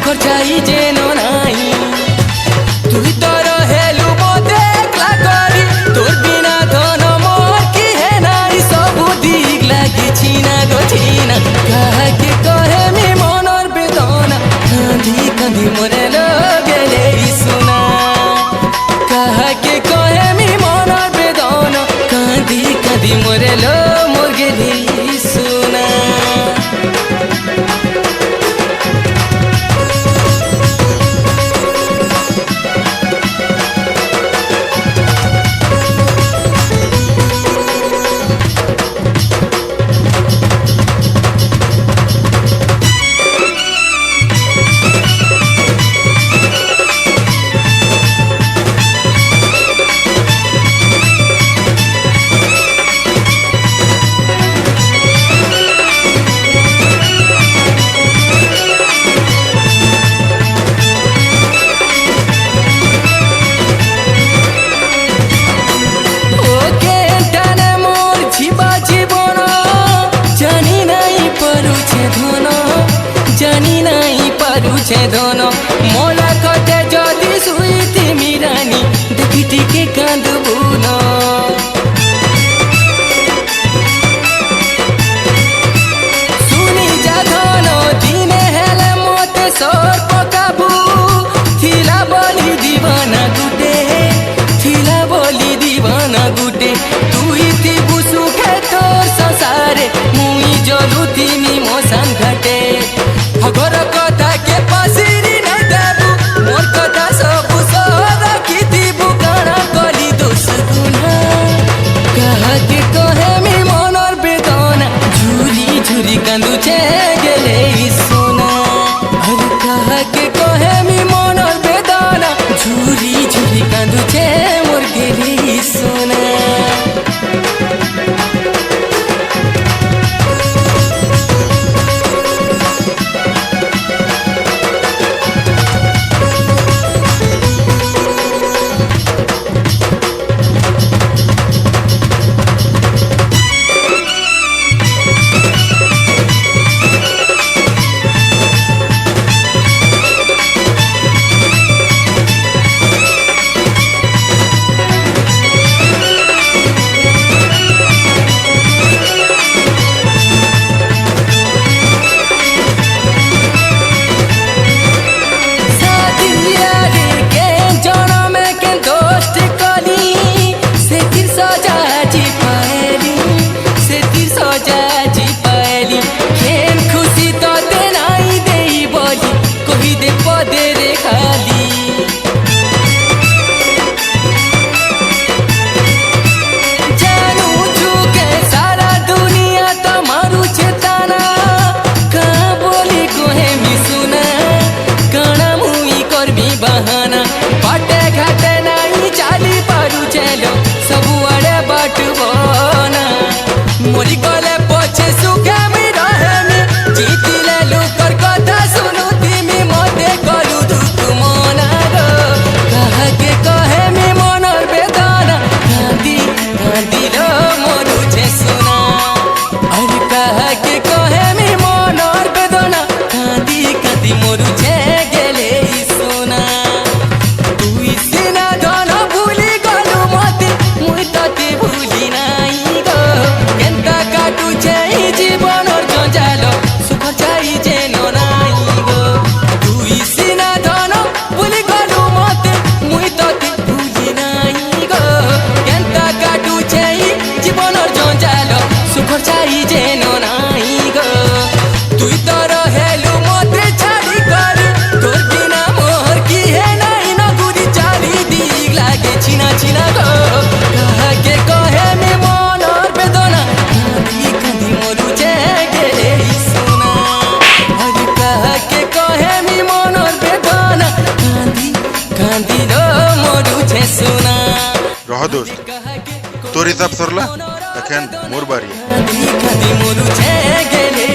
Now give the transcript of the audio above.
सुखर चाही जेनो नाही तुई तो रहेलु मोते एकला करी तोर बिना धन मोर की है नाई सब दिग लागी छीना गो छीना काहे कहे मी मनर बेदना कांदी कांदी मोरे लगेले सुना काहे कहे मी मनर बेदना कांदी कांदी मोरे मोर गेले सुना धन मोला कटे जदि सुईती मिरानी देखी के कांदबू न सुनी जा धन दिने हेले मते सर पकाबू थिला बोली दीवाना गुटे थिला बोली दीवाना गुटे तुई थी बुसुखे तोर संसारे मुई जलुती मी मोसान घटे अगर कथा के पासिरी नहीं देबू मोर कथा सब सर की दीबू काना कली दोष गुना कहा के कहे मी मनर बेदना झुरी झुरी कांदू छे गेले सोना अरे कहा के कहे मी मनर बेदना झुरी झुरी कांदू छे मोर गेले सोना बहाना बाटे घाटे नहीं चाली पारू चलो सब अड़े बाट बना मोरी गले पछे सुखे मी रहे मी जीती ले लुकर कथा सुनु तिमी मते कलु दुख मना गो कहे मी मनर बेदना कांदी कांदी लो मोरू छे सुना अरे कहे मी मनर बेदना कांदी कांदी मोरू छे गेले सोना तुई सिना धन भूली गलु मते मुई तते भूली नाई गो केंता काटू छे जीवनर जंजाल सुख चाही जेनो नाई गो तुई सिना धन भूली गलु मते मुई तते भूली नाई गो केंता काटू छे जीवनर जंजाल सुख चाही जेनो नाई गो तुई तो रहेलु मते छाड़ी कर तोर बिना मोर की है नाई न गुरी चाली दिग लागे छिना छिना गो कहे मी मनर बेदना कांदी कांदी मोरू छे गेले सोना अरे कहे मी मनर बेदना कांदी कांदी लो मोरू छे सोना रह दोस्त तोर हिसाब सरला एखन मोर बारी कांदी कांदी मोरू छे गेले